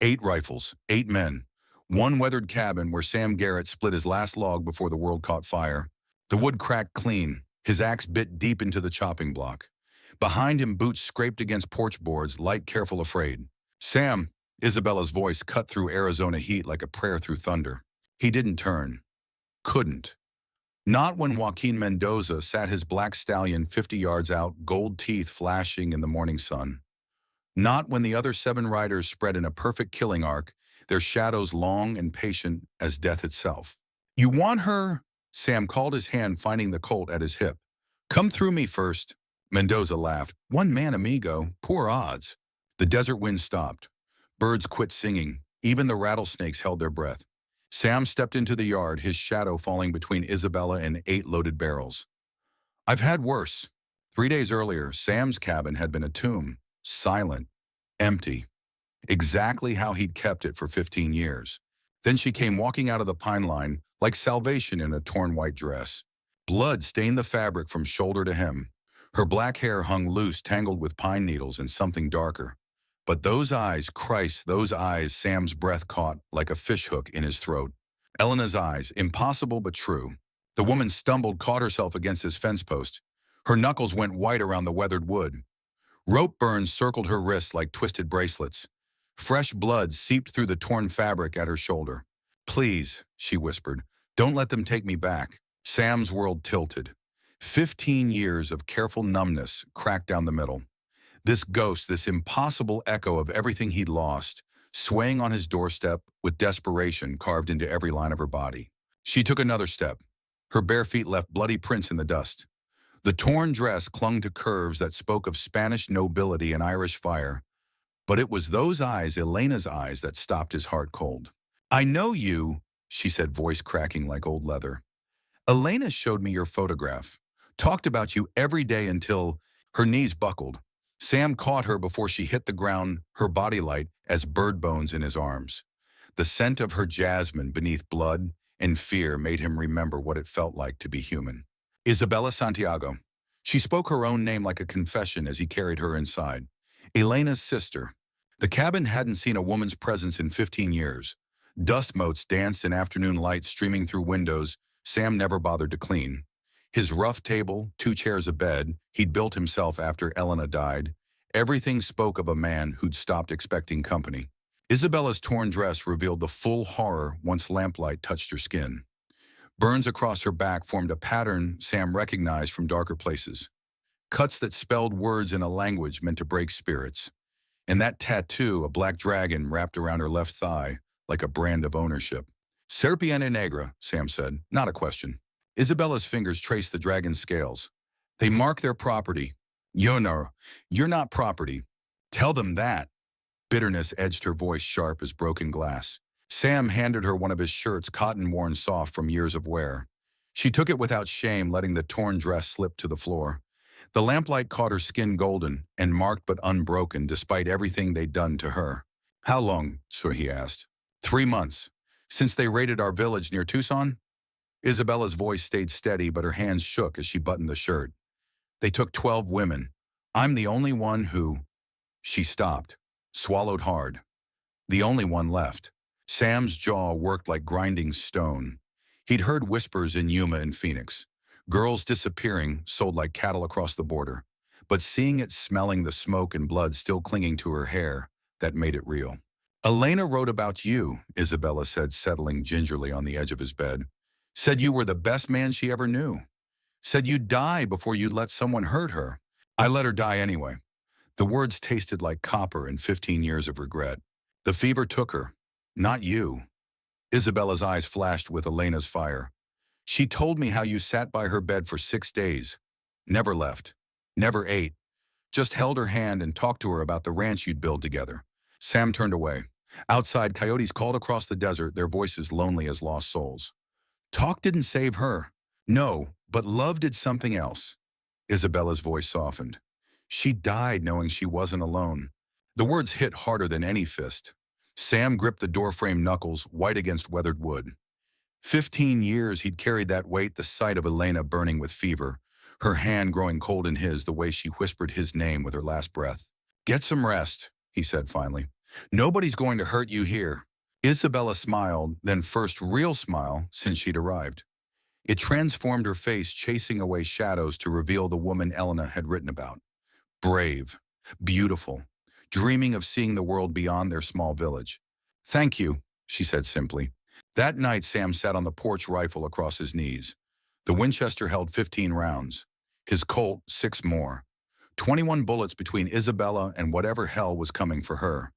8 rifles, 8 men. One weathered cabin where Sam Garrett split his last log before the world caught fire. The wood cracked clean, his axe bit deep into the chopping block. Behind him, boots scraped against porch boards, light, careful, afraid. Sam, Isabella's voice cut through Arizona heat like a prayer through thunder. He didn't turn. Couldn't. Not when Joaquin Mendoza sat his black stallion 50 yards out, gold teeth flashing in the morning sun. Not when the other 7 riders spread in a perfect killing arc, their shadows long and patient as death itself. "You want her?" Sam called his hand, finding the Colt at his hip. "Come through me first." Mendoza laughed. "One man, amigo. Poor odds." The desert wind stopped. Birds quit singing. Even the rattlesnakes held their breath. Sam stepped into the yard, his shadow falling between Isabella and 8 loaded barrels. "I've had worse." 3 days earlier, Sam's cabin had been a tomb, silent, empty, exactly how he'd kept it for 15 years. Then she came walking out of the pine line like salvation in a torn white dress. Blood stained the fabric from shoulder to hem. Her black hair hung loose, tangled with pine needles and something darker. But those eyes, Christ, those eyes, Sam's breath caught like a fishhook in his throat. Elena's eyes, impossible but true. The woman stumbled, caught herself against his fence post. Her knuckles went white around the weathered wood. Rope burns circled her wrists like twisted bracelets. Fresh blood seeped through the torn fabric at her shoulder. "Please," she whispered, "don't let them take me back." Sam's world tilted. 15 years of careful numbness cracked down the middle. This ghost, this impossible echo of everything he'd lost, swaying on his doorstep with desperation carved into every line of her body. She took another step. Her bare feet left bloody prints in the dust. The torn dress clung to curves that spoke of Spanish nobility and Irish fire. But it was those eyes, Elena's eyes, that stopped his heart cold. "I know you," she said, voice cracking like old leather. "Elena showed me your photograph. Talked about you every day until..." Her knees buckled. Sam caught her before she hit the ground, her body light as bird bones in his arms. The scent of her jasmine beneath blood and fear made him remember what it felt like to be human. Isabella Santiago. She spoke her own name like a confession as he carried her inside. Elena's sister. The cabin hadn't seen a woman's presence in 15 years. Dust motes danced in afternoon light streaming through windows Sam never bothered to clean. His rough table, 2 chairs, a bed, he'd built himself after Elena died. Everything spoke of a man who'd stopped expecting company. Isabella's torn dress revealed the full horror once lamplight touched her skin. Burns across her back formed a pattern Sam recognized from darker places. Cuts that spelled words in a language meant to break spirits. And that tattoo, a black dragon wrapped around her left thigh, like a brand of ownership. "Serpiente Negra," Sam said, not a question. Isabella's fingers traced the dragon's scales. "They mark their property." "Yo no, you're not property. Tell them that." Bitterness edged her voice sharp as broken glass. Sam handed her one of his shirts, cotton-worn soft from years of wear. She took it without shame, letting the torn dress slip to the floor. The lamplight caught her skin golden and marked but unbroken despite everything they'd done to her. "How long, sir?" he asked. 3 months. Since they raided our village near Tucson?" Isabella's voice stayed steady, but her hands shook as she buttoned the shirt. "They took 12 women. I'm the only one who..." She stopped, swallowed hard. The only one left. Sam's jaw worked like grinding stone. He'd heard whispers in Yuma and Phoenix. Girls disappearing, sold like cattle across the border. But seeing it, smelling the smoke and blood still clinging to her hair, that made it real. "Elena wrote about you," Isabella said, settling gingerly on the edge of his bed. "Said you were the best man she ever knew. Said you'd die before you'd let someone hurt her. I let her die anyway." The words tasted like copper and 15 years of regret. "The fever took her. Not you." Isabella's eyes flashed with Elena's fire. "She told me how you sat by her bed for 6 days. Never left. Never ate. Just held her hand and talked to her about the ranch you'd build together." Sam turned away. Outside, coyotes called across the desert, their voices lonely as lost souls. Talk didn't save her. No, but love did something else. Isabella's voice softened. She died knowing she wasn't alone. The words hit harder than any fist. Sam gripped the doorframe knuckles, white against weathered wood. 15 years he'd carried that weight, the sight of Elena burning with fever, her hand growing cold in his, the way she whispered his name with her last breath. "Get some rest," he said finally. Nobody's going to hurt you here. Isabella smiled, then first real smile since she'd arrived. It transformed her face, chasing away shadows to reveal the woman Elena had written about. Brave, beautiful, dreaming of seeing the world beyond their small village. Thank you, she said simply. That night, Sam sat on the porch, rifle across his knees. The Winchester held 15 rounds. His Colt, 6 more. 21 bullets between Isabella and whatever hell was coming for her.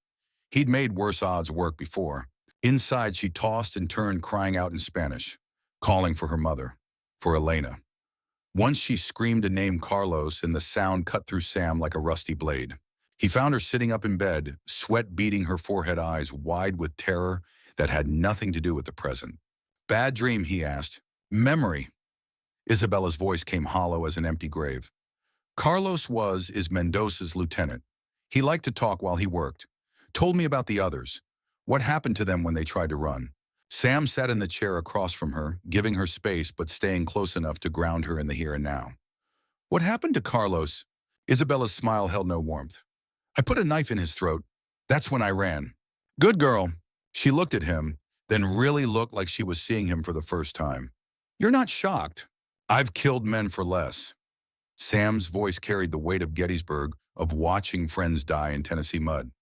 He'd made worse odds work before. Inside, she tossed and turned, crying out in Spanish, calling for her mother, for Elena. Once she screamed a name, Carlos, and the sound cut through Sam like a rusty blade. He found her sitting up in bed, sweat beading her forehead, eyes wide with terror that had nothing to do with the present. Bad dream, he asked. Memory. Isabella's voice came hollow as an empty grave. Carlos is Mendoza's lieutenant. He liked to talk while he worked. Told me about the others. What happened to them when they tried to run? Sam sat in the chair across from her, giving her space but staying close enough to ground her in the here and now. What happened to Carlos? Isabella's smile held no warmth. I put a knife in his throat. That's when I ran. Good girl. She looked at him, then really looked like she was seeing him for the first time. You're not shocked. I've killed men for less. Sam's voice carried the weight of Gettysburg, of watching friends die in Tennessee mud.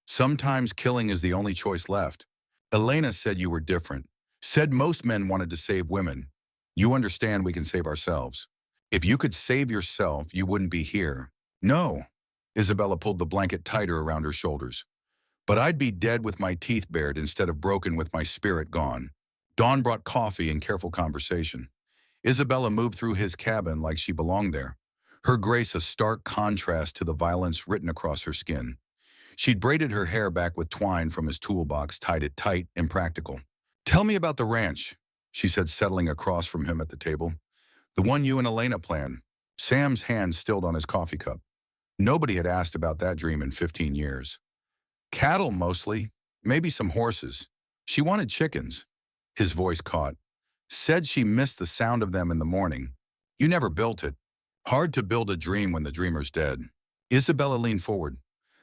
Sometimes killing is the only choice left. Elena said you were different. Said most men wanted to save women. You understand we can save ourselves. If you could save yourself, you wouldn't be here. No. Isabella pulled the blanket tighter around her shoulders. But I'd be dead with my teeth bared instead of broken with my spirit gone. Dawn brought coffee and careful conversation. Isabella moved through his cabin like she belonged there, her grace a stark contrast to the violence written across her skin. She'd braided her hair back with twine from his toolbox, tied it tight and practical. Tell me about the ranch, she said, settling across from him at the table. The one you and Elena planned. Sam's hand stilled on his coffee cup. Nobody had asked about that dream in 15 years. Cattle, mostly. Maybe some horses. She wanted chickens. His voice caught. Said she missed the sound of them in the morning. You never built it. Hard to build a dream when the dreamer's dead. Isabella leaned forward.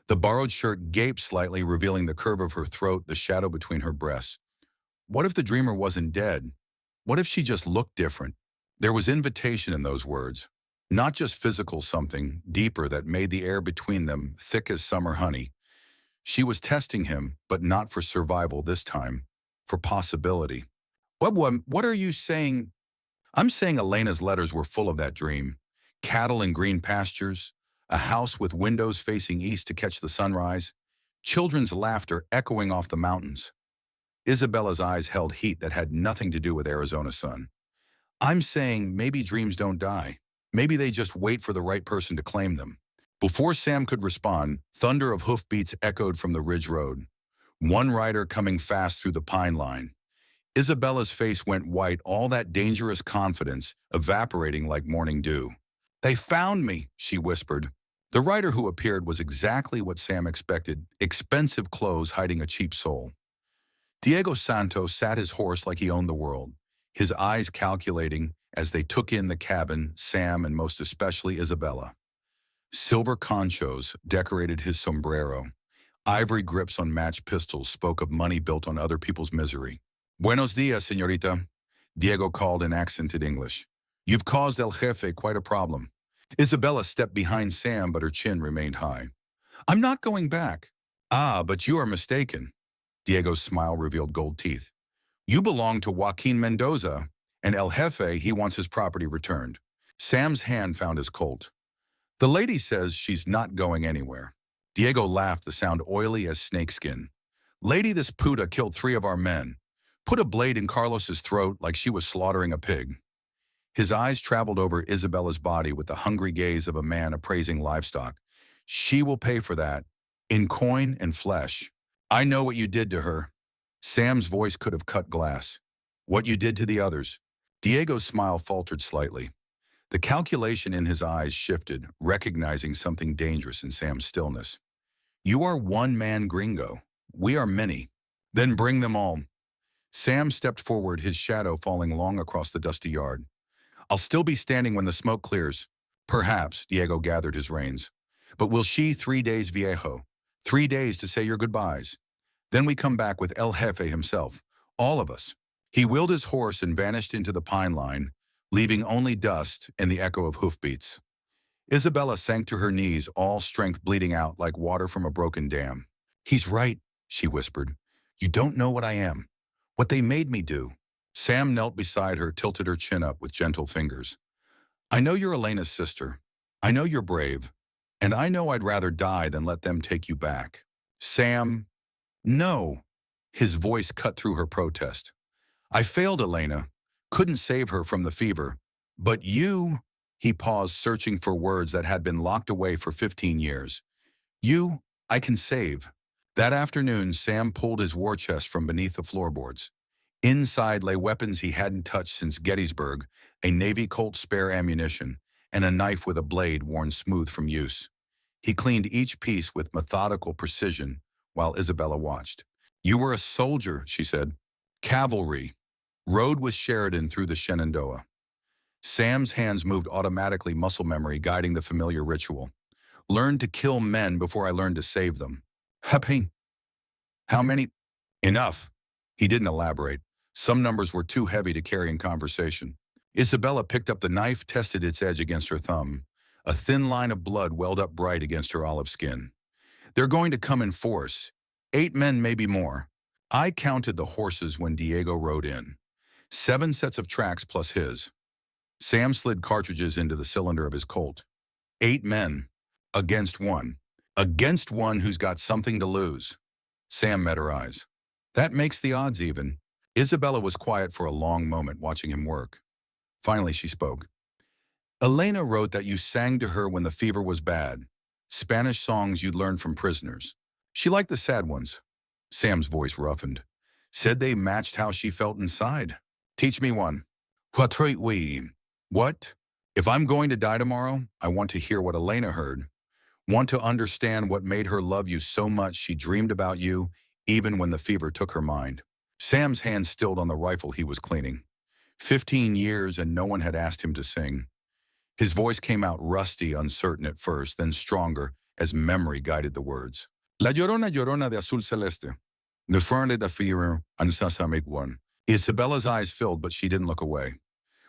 The borrowed shirt gaped slightly, revealing the curve of her throat, the shadow between her breasts. What if the dreamer wasn't dead? What if she just looked different? There was invitation in those words. Not just physical, something deeper that made the air between them thick as summer honey. She was testing him, but not for survival this time, for possibility. What are you saying? I'm saying Elena's letters were full of that dream. Cattle in green pastures, a house with windows facing east to catch the sunrise, children's laughter echoing off the mountains. Isabella's eyes held heat that had nothing to do with Arizona sun. I'm saying maybe dreams don't die. Maybe they just wait for the right person to claim them. Before Sam could respond, thunder of hoofbeats echoed from the ridge road. One rider coming fast through the pine line. Isabella's face went white, all that dangerous confidence evaporating like morning dew. They found me, she whispered. The rider who appeared was exactly what Sam expected, expensive clothes hiding a cheap soul. Diego Santos sat his horse like he owned the world, his eyes calculating as they took in the cabin, Sam, and most especially Isabella. Silver conchos decorated his sombrero. Ivory grips on matched pistols spoke of money built on other people's misery. Buenos dias, señorita, Diego called in accented English. You've caused El Jefe quite a problem. Isabella stepped behind Sam, but her chin remained high. I'm not going back. Ah, but you are mistaken. Diego's smile revealed gold teeth. You belong to Joaquin Mendoza, and El Jefe, he wants his property returned. Sam's hand found his Colt. The lady says she's not going anywhere. Diego laughed, the sound oily as snakeskin. Lady, this puta killed 3 of our men. Put a blade in Carlos's throat like she was slaughtering a pig. His eyes traveled over Isabella's body with the hungry gaze of a man appraising livestock. She will pay for that, in coin and flesh. I know what you did to her. Sam's voice could have cut glass. What you did to the others. Diego's smile faltered slightly. The calculation in his eyes shifted, recognizing something dangerous in Sam's stillness. You are one man gringo. We are many. Then bring them all. Sam stepped forward, his shadow falling long across the dusty yard. I'll still be standing when the smoke clears. Perhaps, Diego gathered his reins. But will she 3 days viejo? 3 days to say your goodbyes. Then we come back with El Jefe himself, all of us. He wheeled his horse and vanished into the pine line, leaving only dust and the echo of hoofbeats. Isabella sank to her knees, all strength bleeding out like water from a broken dam. He's right, she whispered. You don't know what I am. What they made me do. Sam knelt beside her, tilted her chin up with gentle fingers. I know you're Elena's sister. I know you're brave. And I know I'd rather die than let them take you back. Sam, no. His voice cut through her protest. I failed Elena. Couldn't save her from the fever. But you, he paused, searching for words that had been locked away for 15 years. You, I can save. That afternoon, Sam pulled his war chest from beneath the floorboards. Inside lay weapons he hadn't touched since Gettysburg, a Navy Colt spare ammunition, and a knife with a blade worn smooth from use. He cleaned each piece with methodical precision while Isabella watched. You were a soldier, she said. Cavalry. Rode with Sheridan through the Shenandoah. Sam's hands moved automatically, muscle memory guiding the familiar ritual. Learned to kill men before I learned to save them. Happy. How many? Enough. He didn't elaborate. Some numbers were too heavy to carry in conversation. Isabella picked up the knife, tested its edge against her thumb. A thin line of blood welled up bright against her olive skin. They're going to come in force. 8 men, maybe more. I counted the horses when Diego rode in. 7 sets of tracks plus his. Sam slid cartridges into the cylinder of his Colt. 8 men. Against one. Against one who's got something to lose. Sam met her eyes. That makes the odds even. Isabella was quiet for a long moment, watching him work. Finally, she spoke. Elena wrote that you sang to her when the fever was bad. Spanish songs you'd learned from prisoners. She liked the sad ones. Sam's voice roughened. Said they matched how she felt inside. Teach me one. What? If I'm going to die tomorrow, I want to hear what Elena heard. Want to understand what made her love you so much she dreamed about you, even when the fever took her mind. Sam's hand stilled on the rifle he was cleaning. 15 years and no one had asked him to sing. His voice came out rusty, uncertain at first, then stronger as memory guided the words. La llorona llorona de azul celeste. Ne fueron de fever ansasamig one. Isabella's eyes filled, but she didn't look away.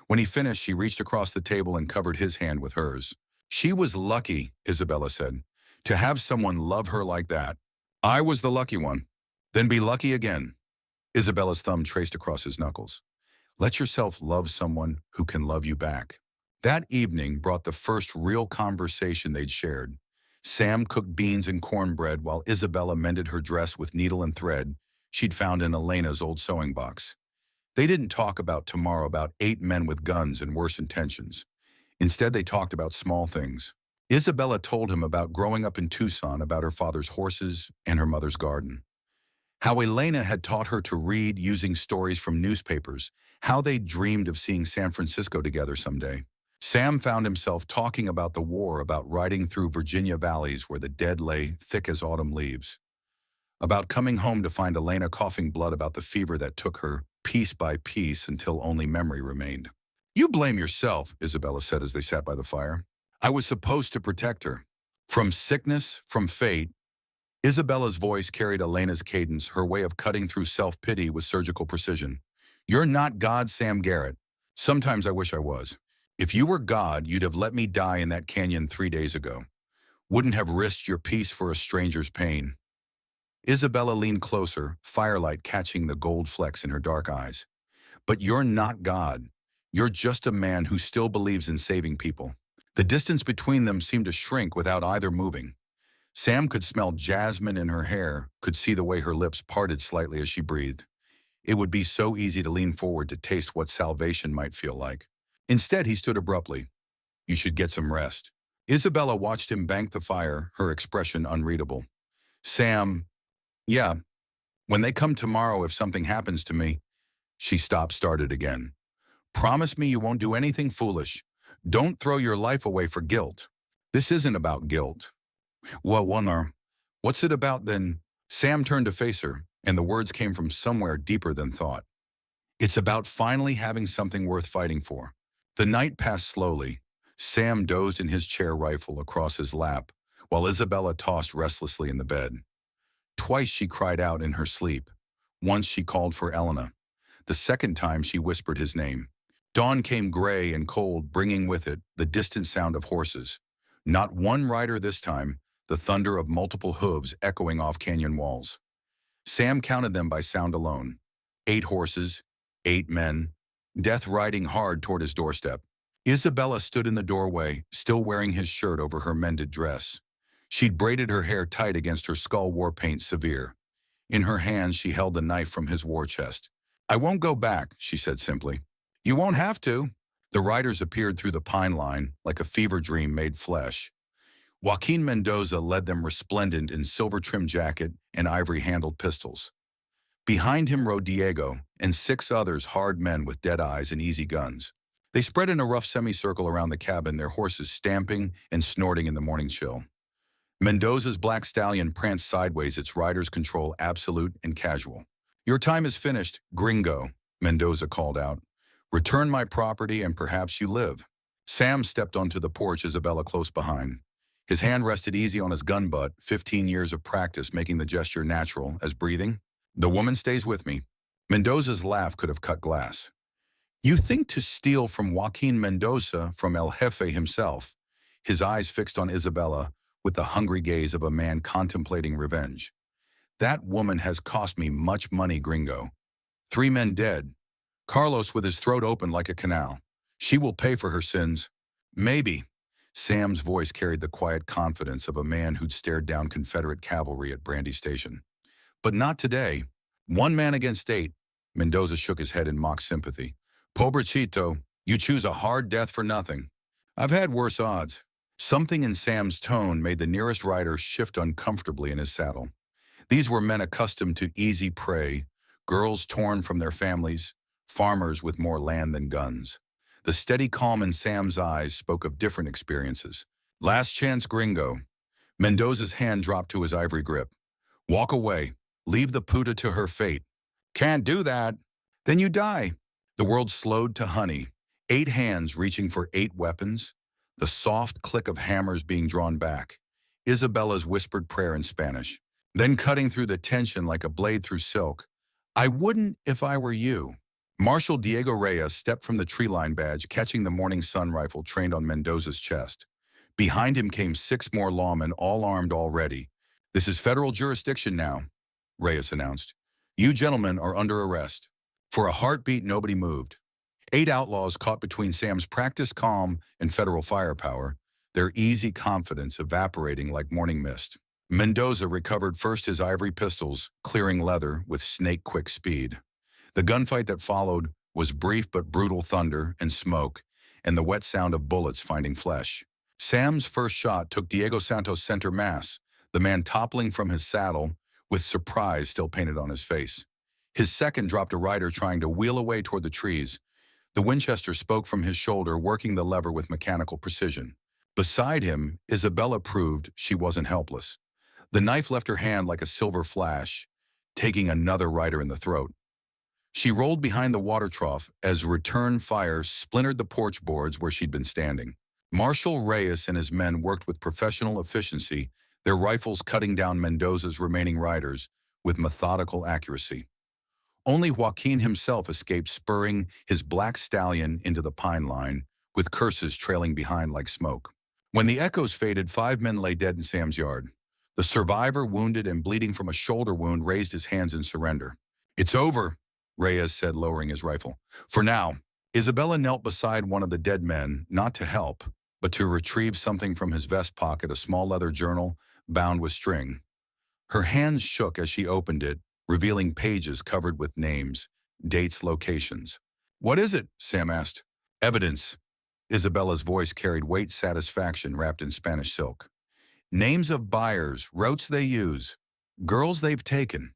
When he finished, she reached across the table and covered his hand with hers. She was lucky, Isabella said, to have someone love her like that. I was the lucky one. Then be lucky again. Isabella's thumb traced across his knuckles. Let yourself love someone who can love you back. That evening brought the first real conversation they'd shared. Sam cooked beans and cornbread while Isabella mended her dress with needle and thread she'd found in Elena's old sewing box. They didn't talk about tomorrow, about 8 men with guns and worse intentions. Instead, they talked about small things. Isabella told him about growing up in Tucson, about her father's horses and her mother's garden. How Elena had taught her to read using stories from newspapers, how they dreamed of seeing San Francisco together someday. Sam found himself talking about the war, about riding through Virginia valleys where the dead lay thick as autumn leaves. About coming home to find Elena coughing blood, about the fever that took her piece by piece until only memory remained. You blame yourself, Isabella said as they sat by the fire. I was supposed to protect her. From sickness, from fate. Isabella's voice carried Elena's cadence, her way of cutting through self-pity with surgical precision. You're not God, Sam Garrett. Sometimes I wish I was. If you were God, you'd have let me die in that canyon 3 days ago. Wouldn't have risked your peace for a stranger's pain. Isabella leaned closer, firelight catching the gold flecks in her dark eyes. But you're not God. You're just a man who still believes in saving people. The distance between them seemed to shrink without either moving. Sam could smell jasmine in her hair, could see the way her lips parted slightly as she breathed. It would be so easy to lean forward to taste what salvation might feel like. Instead, he stood abruptly. You should get some rest. Isabella watched him bank the fire, her expression unreadable. Sam, yeah, when they come tomorrow, if something happens to me. She stopped, started again. Promise me you won't do anything foolish. Don't throw your life away for guilt. This isn't about guilt. Well, what's it about then? Sam turned to face her, and the words came from somewhere deeper than thought. It's about finally having something worth fighting for. The night passed slowly. Sam dozed in his chair, rifle across his lap, while Isabella tossed restlessly in the bed. Twice she cried out in her sleep. Once she called for Elena. The second time she whispered his name. Dawn came gray and cold, bringing with it the distant sound of horses. Not one rider this time, the thunder of multiple hooves echoing off canyon walls. Sam counted them by sound alone. 8 horses, 8 men, death riding hard toward his doorstep. Isabella stood in the doorway, still wearing his shirt over her mended dress. She'd braided her hair tight against her skull war paint severe. In her hands she held the knife from his war chest. "I won't go back," she said simply. "You won't have to." The riders appeared through the pine line, like a fever dream made flesh. Joaquin Mendoza led them resplendent in silver-trimmed jacket and ivory-handled pistols. Behind him rode Diego and 6 others, hard men with dead eyes and easy guns. They spread in a rough semicircle around the cabin, their horses stamping and snorting in the morning chill. Mendoza's black stallion pranced sideways, its rider's control absolute and casual. "Your time is finished, gringo," Mendoza called out. "Return my property and perhaps you live." Sam stepped onto the porch, Isabella close behind. His hand rested easy on his gun butt, 15 years of practice making the gesture natural as breathing. "The woman stays with me." Mendoza's laugh could have cut glass. "You think to steal from Joaquin Mendoza, from El Jefe himself," his eyes fixed on Isabella with the hungry gaze of a man contemplating revenge. "That woman has cost me much money, gringo. 3 men dead. Carlos with his throat open like a canal. She will pay for her sins." "Maybe." Sam's voice carried the quiet confidence of a man who'd stared down Confederate cavalry at Brandy Station. "But not today. 1 man against 8. Mendoza shook his head in mock sympathy. "Pobrecito, you choose a hard death for nothing. I've had worse odds." Something in Sam's tone made the nearest rider shift uncomfortably in his saddle. These were men accustomed to easy prey, girls torn from their families, farmers with more land than guns. The steady calm in Sam's eyes spoke of different experiences. "Last chance, gringo." Mendoza's hand dropped to his ivory grip. "Walk away. Leave the puta to her fate." "Can't do that." "Then you die." The world slowed to honey. 8 hands reaching for 8 weapons. The soft click of hammers being drawn back. Isabella's whispered prayer in Spanish. Then cutting through the tension like a blade through silk. "I wouldn't if I were you." Marshal Diego Reyes stepped from the tree-line badge, catching the morning sun rifle trained on Mendoza's chest. Behind him came 6 more lawmen, all armed, all ready. "This is federal jurisdiction now," Reyes announced. "You gentlemen are under arrest." For a heartbeat, nobody moved. 8 outlaws caught between Sam's practiced calm and federal firepower, their easy confidence evaporating like morning mist. Mendoza recovered first his ivory pistols, clearing leather with snake-quick speed. The gunfight that followed was brief but brutal, thunder and smoke, and the wet sound of bullets finding flesh. Sam's first shot took Diego Santos center mass, the man toppling from his saddle, with surprise still painted on his face. His second dropped a rider trying to wheel away toward the trees. The Winchester spoke from his shoulder, working the lever with mechanical precision. Beside him, Isabella proved she wasn't helpless. The knife left her hand like a silver flash, taking another rider in the throat. She rolled behind the water trough as return fire splintered the porch boards where she'd been standing. Marshal Reyes and his men worked with professional efficiency, their rifles cutting down Mendoza's remaining riders with methodical accuracy. Only Joaquin himself escaped, spurring his black stallion into the pine line, with curses trailing behind like smoke. When the echoes faded, 5 men lay dead in Sam's yard. The survivor, wounded and bleeding from a shoulder wound, raised his hands in surrender. "It's over," Reyes said, lowering his rifle. "For now." Isabella knelt beside one of the dead men, not to help, but to retrieve something from his vest pocket, a small leather journal bound with string. Her hands shook as she opened it, revealing pages covered with names, dates, locations. "What is it?" Sam asked. "Evidence." Isabella's voice carried weight satisfaction wrapped in Spanish silk. "Names of buyers, routes they use, girls they've taken."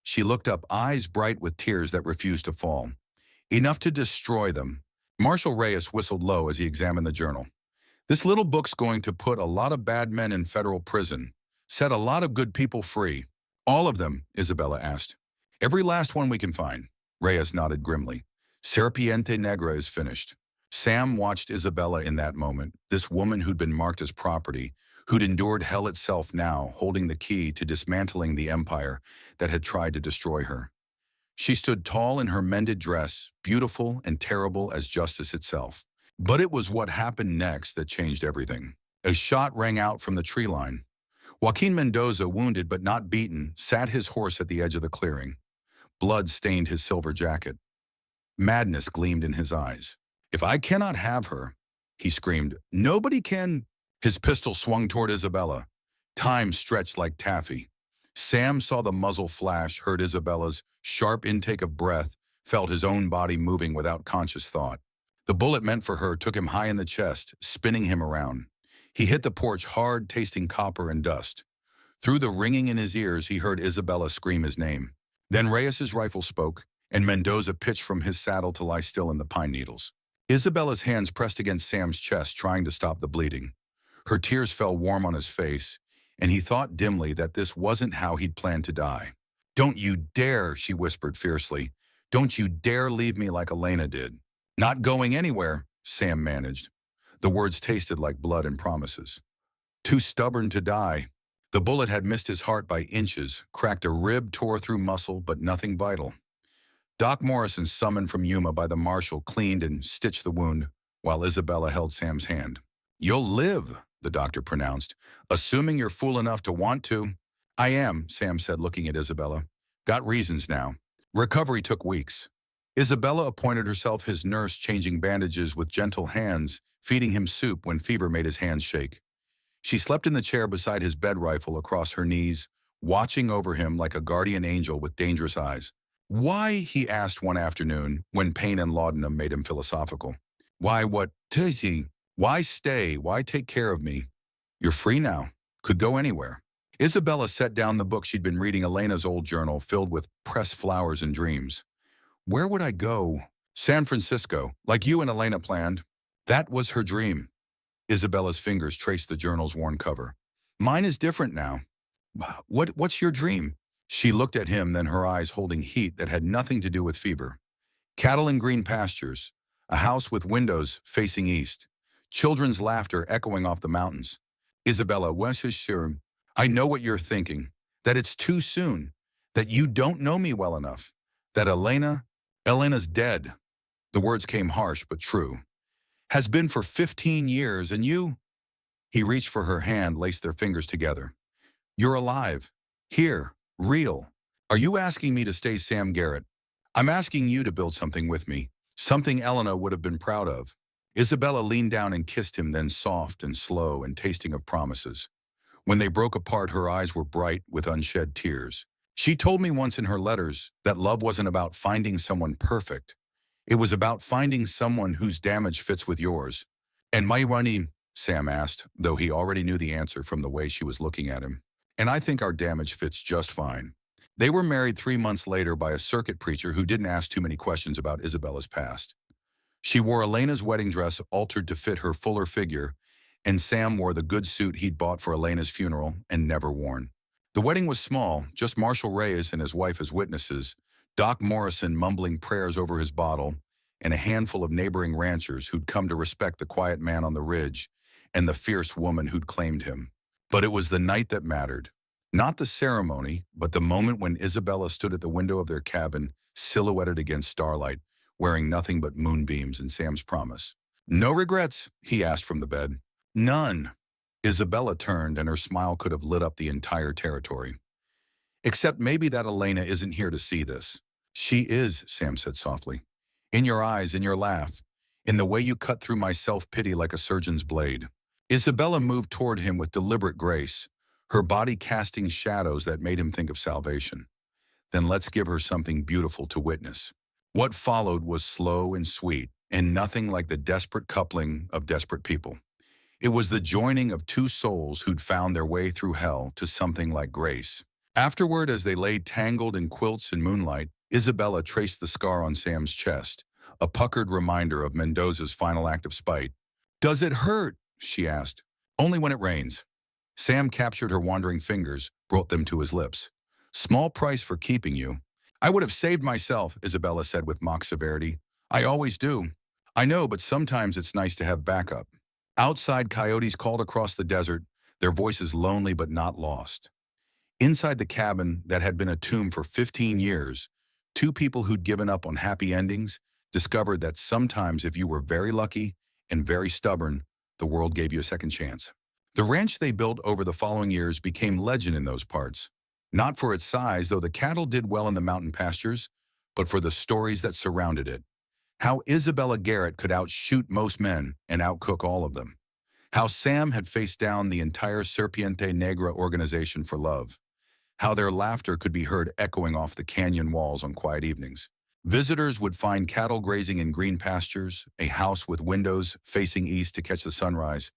She looked up, eyes bright with tears that refused to fall. "Enough to destroy them." Marshal Reyes whistled low as he examined the journal. "This little book's going to put a lot of bad men in federal prison, set a lot of good people free." "All of them?" Isabella asked. "Every last one we can find." Reyes nodded grimly. "Serpiente Negra is finished." Sam watched Isabella in that moment, this woman who'd been marked as property, who'd endured hell itself now, holding the key to dismantling the empire that had tried to destroy her. She stood tall in her mended dress, beautiful and terrible as justice itself. But it was what happened next that changed everything. A shot rang out from the tree line. Joaquin Mendoza, wounded but not beaten, sat his horse at the edge of the clearing. Blood stained his silver jacket. Madness gleamed in his eyes. "If I cannot have her," he screamed, "nobody can." His pistol swung toward Isabella. Time stretched like taffy. Sam saw the muzzle flash, heard Isabella's sharp intake of breath, felt his own body moving without conscious thought. The bullet meant for her took him high in the chest, spinning him around. He hit the porch hard, tasting copper and dust. Through the ringing in his ears, he heard Isabella scream his name. Then Reyes's rifle spoke, and Mendoza pitched from his saddle to lie still in the pine needles. Isabella's hands pressed against Sam's chest, trying to stop the bleeding. Her tears fell warm on his face, and he thought dimly that this wasn't how he'd planned to die. "Don't you dare," she whispered fiercely. "Don't you dare leave me like Elena did." "Not going anywhere," Sam managed. The words tasted like blood and promises. "Too stubborn to die." The bullet had missed his heart by inches, cracked a rib, tore through muscle, but nothing vital. Doc Morrison, summoned from Yuma by the marshal, cleaned and stitched the wound, while Isabella held Sam's hand. "You'll live," the doctor pronounced, "assuming you're fool enough to want to." "I am," Sam said, looking at Isabella. "Got reasons now." Recovery took weeks. Isabella appointed herself his nurse, changing bandages with gentle hands, feeding him soup when fever made his hands shake. She slept in the chair beside his bed rifle across her knees, watching over him like a guardian angel with dangerous eyes. "Why?" he asked one afternoon, when pain and laudanum made him philosophical. "Why, what, Titi? Why stay? Why take care of me? You're free now. Could go anywhere." Isabella set down the book she'd been reading, Elena's old journal filled with pressed flowers and dreams. "Where would I go?" "San Francisco, like you and Elena planned." That was her dream. Isabella's fingers traced the journal's worn cover. "Mine is different now." What's your dream?" She looked at him, then her eyes holding heat that had nothing to do with fever. "Cattle in green pastures, a house with windows facing east, children's laughter echoing off the mountains." "Isabella, Winchester, I know what you're thinking, that it's too soon, that you don't know me well enough, that Elena's dead." The words came harsh but true. "Has been for 15 years, and you—" He reached for her hand, laced their fingers together. "You're alive. Here. Real. Are you asking me to stay Sam Garrett? I'm asking you to build something with me, something Elena would have been proud of." Isabella leaned down and kissed him, then soft and slow and tasting of promises. When they broke apart, her eyes were bright with unshed tears. "She told me once in her letters that love wasn't about finding someone perfect. It was about finding someone whose damage fits with yours." "And my running?" Sam asked, though he already knew the answer from the way she was looking at him. "And I think our damage fits just fine." They were married 3 months later by a circuit preacher who didn't ask too many questions about Isabella's past. She wore Elena's wedding dress altered to fit her fuller figure, and Sam wore the good suit he'd bought for Elena's funeral and never worn. The wedding was small, just Marshal Reyes and his wife as witnesses, Doc Morrison mumbling prayers over his bottle, and a handful of neighboring ranchers who'd come to respect the quiet man on the ridge and the fierce woman who'd claimed him. But it was the night that mattered. Not the ceremony, but the moment when Isabella stood at the window of their cabin, silhouetted against starlight, wearing nothing but moonbeams and Sam's promise. "No regrets?" he asked from the bed. "None." Isabella turned, and her smile could have lit up the entire territory. "Except maybe that Elena isn't here to see this." "She is," Sam said softly. "In your eyes, in your laugh, in the way you cut through my self-pity like a surgeon's blade." Isabella moved toward him with deliberate grace, her body casting shadows that made him think of salvation. "Then let's give her something beautiful to witness." What followed was slow and sweet, and nothing like the desperate coupling of desperate people. It was the joining of two souls who'd found their way through hell to something like grace. Afterward, as they lay tangled in quilts and moonlight, Isabella traced the scar on Sam's chest, a puckered reminder of Mendoza's final act of spite. "Does it hurt?" she asked. "Only when it rains." Sam captured her wandering fingers, brought them to his lips. "Small price for keeping you." "I would have saved myself," Isabella said with mock severity. "I always do." "I know, but sometimes it's nice to have backup." Outside, coyotes called across the desert, their voices lonely but not lost. Inside the cabin that had been a tomb for 15 years, two people who'd given up on happy endings discovered that sometimes if you were very lucky and very stubborn, the world gave you a second chance. The ranch they built over the following years became legend in those parts. Not for its size, though the cattle did well in the mountain pastures, but for the stories that surrounded it. How Isabella Garrett could outshoot most men and outcook all of them. How Sam had faced down the entire Serpiente Negra organization for love. How their laughter could be heard echoing off the canyon walls on quiet evenings. Visitors would find cattle grazing in green pastures, a house with windows facing east to catch the sunrise,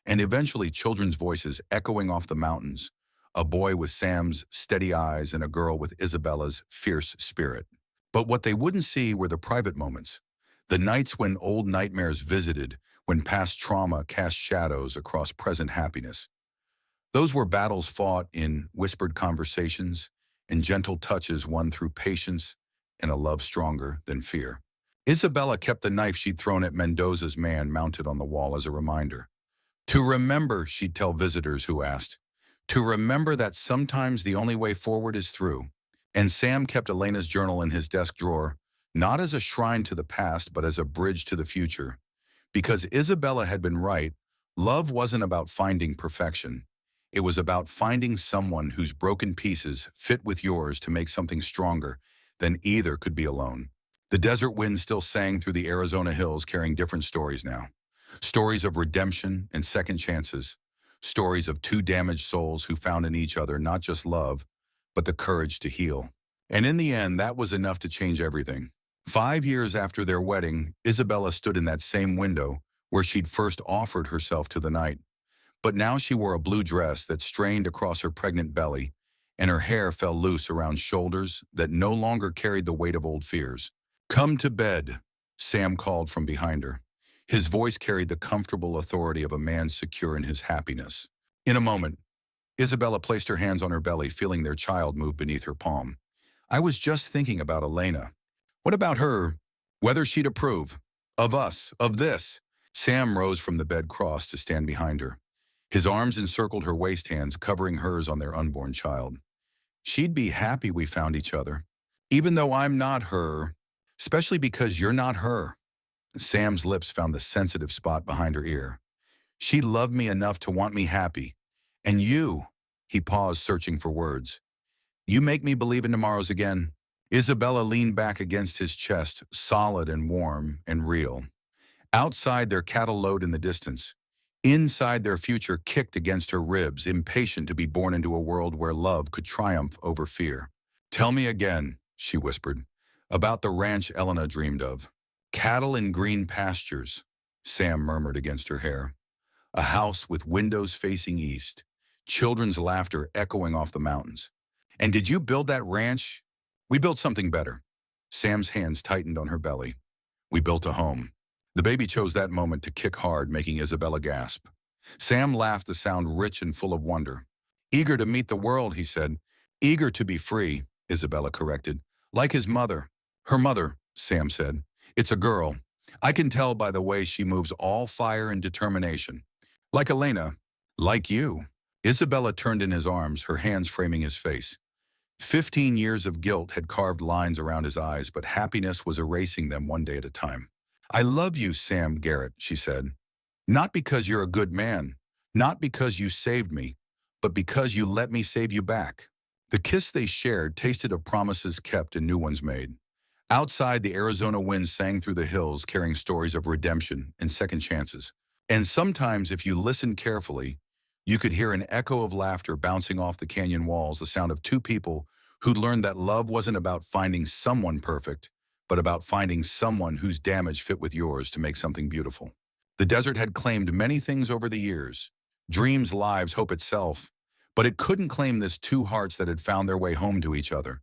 and eventually children's voices echoing off the mountains, a boy with Sam's steady eyes and a girl with Isabella's fierce spirit. But what they wouldn't see were the private moments, the nights when old nightmares visited, when past trauma cast shadows across present happiness. Those were battles fought in whispered conversations and gentle touches won through patience and a love stronger than fear. Isabella kept the knife she'd thrown at Mendoza's man mounted on the wall as a reminder. To remember, she'd tell visitors who asked, to remember that sometimes the only way forward is through. And Sam kept Elena's journal in his desk drawer, not as a shrine to the past, but as a bridge to the future. Because Isabella had been right, love wasn't about finding perfection. It was about finding someone whose broken pieces fit with yours to make something stronger than either could be alone. The desert wind still sang through the Arizona hills, carrying different stories now. Stories of redemption and second chances. Stories of two damaged souls who found in each other not just love, but the courage to heal. And in the end, that was enough to change everything. 5 years after their wedding, Isabella stood in that same window where she'd first offered herself to the night. But now she wore a blue dress that strained across her pregnant belly, and her hair fell loose around shoulders that no longer carried the weight of old fears. "Come to bed," Sam called from behind her. His voice carried the comfortable authority of a man secure in his happiness. In a moment, Isabella placed her hands on her belly, feeling their child move beneath her palm. "I was just thinking about Elena. What about her? Whether she'd approve. Of us, of this." Sam rose from the bed cross to stand behind her. His arms encircled her waist hands, covering hers on their unborn child. "She'd be happy we found each other. Even though I'm not her. Especially because you're not her." Sam's lips found the sensitive spot behind her ear. "She loved me enough to want me happy. And you," he paused, searching for words, "you make me believe in tomorrows again." Isabella leaned back against his chest, solid and warm and real. Outside, their cattle lowed in the distance. Inside, their future kicked against her ribs, impatient to be born into a world where love could triumph over fear. "Tell me again," she whispered, "about the ranch Elena dreamed of." "Cattle in green pastures," Sam murmured against her hair. "A house with windows facing east, children's laughter echoing off the mountains. And did you build that ranch?" "We built something better." Sam's hands tightened on her belly. "We built a home." The baby chose that moment to kick hard, making Isabella gasp. Sam laughed, the sound rich and full of wonder. "Eager to meet the world," he said. "Eager to be free," Isabella corrected. "Like his mother." "Her mother," Sam said. "It's a girl. I can tell by the way she moves, all fire and determination. Like Elena. Like you." Isabella turned in his arms, her hands framing his face. 15 years of guilt had carved lines around his eyes, but happiness was erasing them one day at a time. "I love you, Sam Garrett," she said. "Not because you're a good man, not because you saved me, but because you let me save you back." The kiss they shared tasted of promises kept and new ones made. Outside, the Arizona wind sang through the hills, carrying stories of redemption and second chances. And sometimes, if you listened carefully, you could hear an echo of laughter bouncing off the canyon walls, the sound of two people who'd learned that love wasn't about finding someone perfect, but about finding someone whose damage fit with yours to make something beautiful. The desert had claimed many things over the years, dreams, lives, hope itself, but it couldn't claim this two hearts that had found their way home to each other.